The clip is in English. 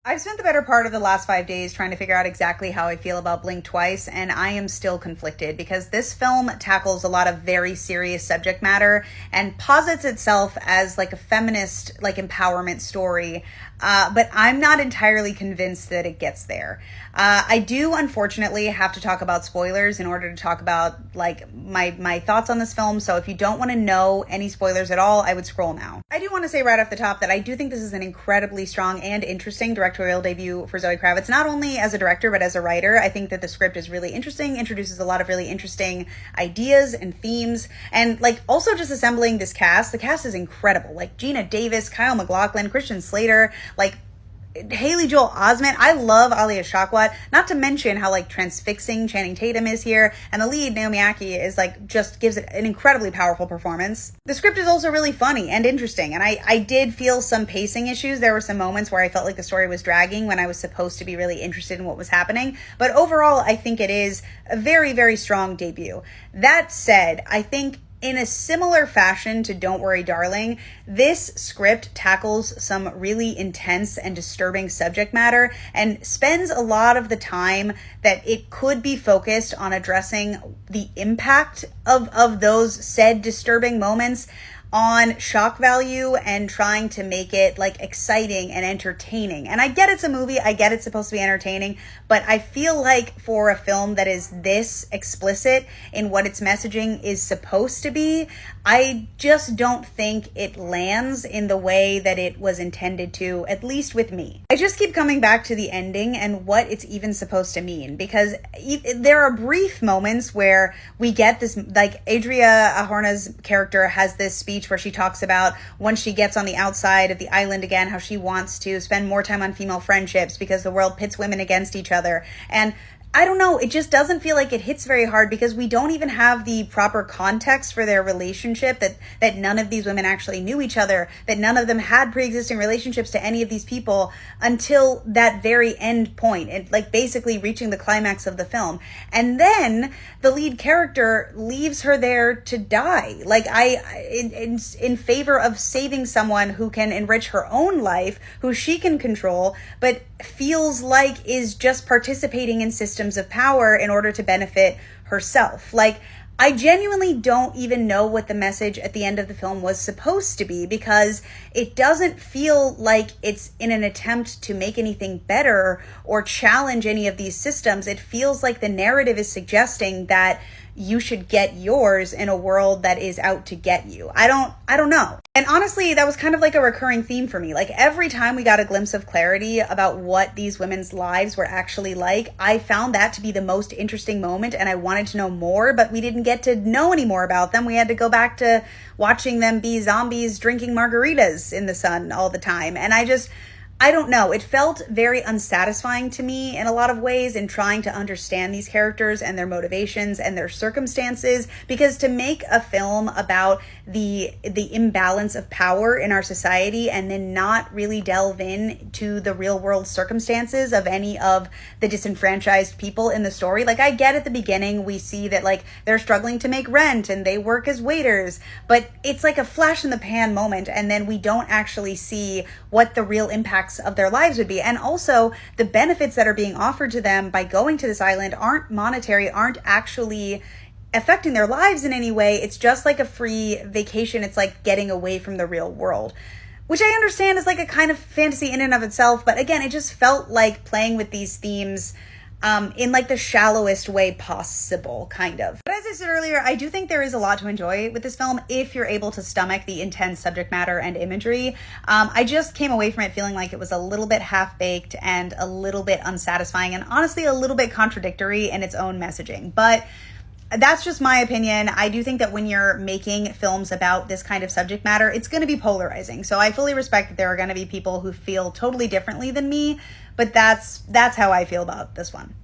I've spent the better part of the last 5 days trying to figure out exactly how I feel about Blink Twice, and I am still conflicted because this film tackles a lot of very serious subject matter and posits itself as like a feminist, like empowerment story. But I'm not entirely convinced that it gets there. I do unfortunately have to talk about spoilers in order to talk about like my thoughts on this film. So if you don't want to know any spoilers at all, I would scroll now. I do want to say right off the top that I do think this is an incredibly strong and interesting directorial debut for Zoe Kravitz, not only as a director, but as a writer. I think that the script is really interesting, introduces a lot of really interesting ideas and themes, and like also just assembling this cast. The cast is incredible. Like Gina Davis, Kyle MacLachlan, Christian Slater, like Haley Joel Osment. I love Alia Shawkat, not to mention how like transfixing Channing Tatum is here, and the lead, Naomi Ackie, is like just gives it an incredibly powerful performance. The script is also really funny and interesting, and I did feel some pacing issues. There were some moments where I felt like the story was dragging when I was supposed to be really interested in what was happening, but overall I think it is a very, very strong debut. That said, I think in a similar fashion to Don't Worry Darling, this script tackles some really intense and disturbing subject matter and spends a lot of the time that it could be focused on addressing the impact of those said disturbing moments on shock value and trying to make it like exciting and entertaining. And I get it's a movie, I get it's supposed to be entertaining, but I feel like for a film that is this explicit in what its messaging is supposed to be, I just don't think it lands in the way that it was intended to, at least with me. I just keep coming back to the ending and what it's even supposed to mean, because there are brief moments where we get this, like Adria Arjona's character has this speech where she talks about once she gets on the outside of the island again, how she wants to spend more time on female friendships because the world pits women against each other. And I don't know, it just doesn't feel like it hits very hard because we don't even have the proper context for their relationship, that none of these women actually knew each other, that none of them had pre-existing relationships to any of these people until that very end point, and like basically reaching the climax of the film. And then the lead character leaves her there to die. Like in favor of saving someone who can enrich her own life, who she can control, but feels like is just participating in systems of power in order to benefit herself. Like, I genuinely don't even know what the message at the end of the film was supposed to be, because it doesn't feel like it's in an attempt to make anything better or challenge any of these systems. It feels like the narrative is suggesting that you should get yours in a world that is out to get you. I don't know. And honestly, that was kind of like a recurring theme for me. Like every time we got a glimpse of clarity about what these women's lives were actually like, I found that to be the most interesting moment and I wanted to know more, but we didn't get to know any more about them. We had to go back to watching them be zombies drinking margaritas in the sun all the time. And I don't know. It felt very unsatisfying to me in a lot of ways in trying to understand these characters and their motivations and their circumstances, because to make a film about the imbalance of power in our society and then not really delve in to the real world circumstances of any of the disenfranchised people in the story. Like I get at the beginning, we see that like they're struggling to make rent and they work as waiters, but it's like a flash in the pan moment. And then we don't actually see what the real impacts of their lives would be. And also the benefits that are being offered to them by going to this island aren't monetary, aren't actually affecting their lives in any way. It's just like a free vacation. It's like getting away from the real world, which I understand is like a kind of fantasy in and of itself. But again, it just felt like playing with these themes in like the shallowest way possible, kind of. But as I said earlier, I do think there is a lot to enjoy with this film if you're able to stomach the intense subject matter and imagery. I just came away from it feeling like it was a little bit half-baked and a little bit unsatisfying and honestly a little bit contradictory in its own messaging. But that's just my opinion. I do think that when you're making films about this kind of subject matter, it's going to be polarizing. So I fully respect that there are going to be people who feel totally differently than me, but that's how I feel about this one.